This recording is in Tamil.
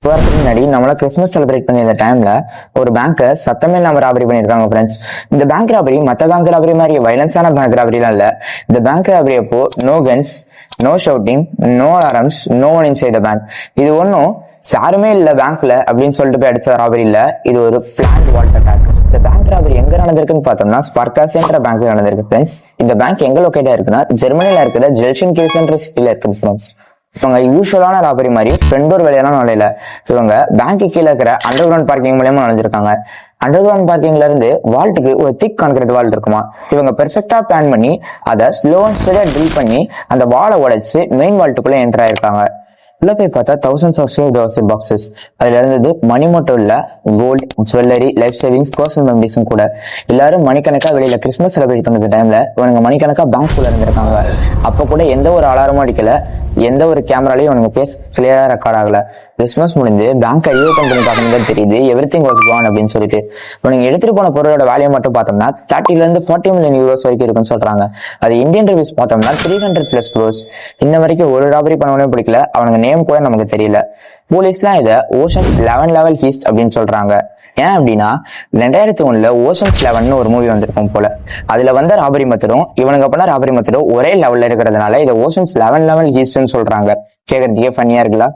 வாரத்துக்கு முன்னாடி நம்மள கிறிஸ்மஸ் செலிப்ரேட் பண்ணி இந்த டைம்ல ஒரு பேங்கை சத்தமே இல்லாம ராபரி பண்ணிருக்காங்க ஃப்ரெண்ட்ஸ். இந்த பேங்க் ராபரி மத்த பேங்க் ராபரி மாதிரி வயலன்ஸான பேங்க் ராபரிலாம் இல்ல. இந்த பேங்க் ராபரி அப்போ no guns, no shouting, no alarms, no one inside the bank. இது ஒன்னும் யாருமே இல்ல பேங்க்ல அப்படின்னு சொல்லிட்டு போய் அடிச்ச ராபரி இல்ல. இது ஒரு பிளான் வால்ட் அட்டாக். இந்த பேங்க் ராபரி எங்க நடந்திருக்குன்னு பார்த்தோம்னா ஸ்பார்காஸ்ன்ற பேங்க்ல நடந்திருக்கு ஃப்ரெண்ட்ஸ். இந்த பேங்க் எங்க லொகேட்டா இருக்குன்னா ஜெர்மனில இருக்கிற ஜெல்ஷன் கேஸ்ன்ற சிட்டில இருக்குது ஃப்ரெண்ட்ஸ். இவங்க யூஸ்வலான ராபரி மாதிரி ஃப்ரண்ட் டோர் வழியெல்லாம் நுழையில. இவங்க பேங்க்கு கீழே இருக்கிற அண்டர் கிரவுண்ட் பார்க்கிங் மூலமா நுழைஞ்சிருக்காங்க. அண்டர் கிரவுண்ட் பார்க்கிங்ல இருந்து வால்ட்டுக்கு ஒரு திக் கான்கிரீட் வால் இருக்குமா. இவங்க பெர்ஃபெக்டா பிளான் பண்ணி அதை ஸ்லோ அண்ட் ஸ்டடியா ட்ரில் பண்ணி அந்த வாலை உடைச்சு மெயின் வால்ட்டுக்குள்ள என்டர் ஆயிருக்காங்க. உள்ள போய் பார்த்தா thousands of saved deposit boxes. அதுல இருந்தது மணி மட்டும் இல்ல, gold, jewellery, life savings, personal மெமரிஸும் கூட. எல்லாரும் மணிக்கணக்கா வெளியில கிறிஸ்மஸ் செலிப்ரேட் பண்ணுற டைம்ல இவனுங்க மணிக்கணக்கா பேங்க் குள்ள இருந்திருக்காங்க. அப்ப கூட எந்த ஒரு அலாரமும் அடிக்கல, எந்த ஒரு கேமராலையும் இவனுங்க பேஸ் கிளியரா ரெக்கார்ட் ஆகல. கிறிஸ்மஸ் முடிஞ்சு பேங்கை ரீஓபன் பண்ணி பார்க்கணும் தெரியுது எவ்ரிதிங் வாஸ் கான் அப்படின்னு சொல்லிட்டு. இவனுங்க எடுத்துட்டு போன பொருளோட வேல்யூ மட்டும் பார்த்தோம்னா 30 இருந்து 40 மில்லியன் யூரோஸ் வரைக்கும் இருக்குன்னு சொல்றாங்க. அது இந்தியன் ருபீஸ் பார்த்தோம்னா 300+ crores. இன்ன வரைக்கும் ஒரு ராபரி பண்ணவனே பிடிக்கல. அவனுங்க நேம் கூட நமக்கு தெரியல. போலீஸ்லாம் இதை ஓஷன்ஸ் 11 லெவல் ஹீஸ்ட் அப்படின்னு சொல்றாங்க. ஏன் அப்படின்னா 2001 ஓஷன்ஸ் 11 ஒரு மூவி வந்திருக்கும் போல. அதுல வந்த ராபரி மெத்தடும் இவனுங்க பண்ண ராபரி மெத்தடும் ஒரே லெவல்ல இருக்கிறதுனால இதை ஓஷன்ஸ் 11 லெவல் ஹீஸ்ட்னு சொல்றாங்க. கேட்கறதுக்கே ஃபன்னியா இருக்குல்ல.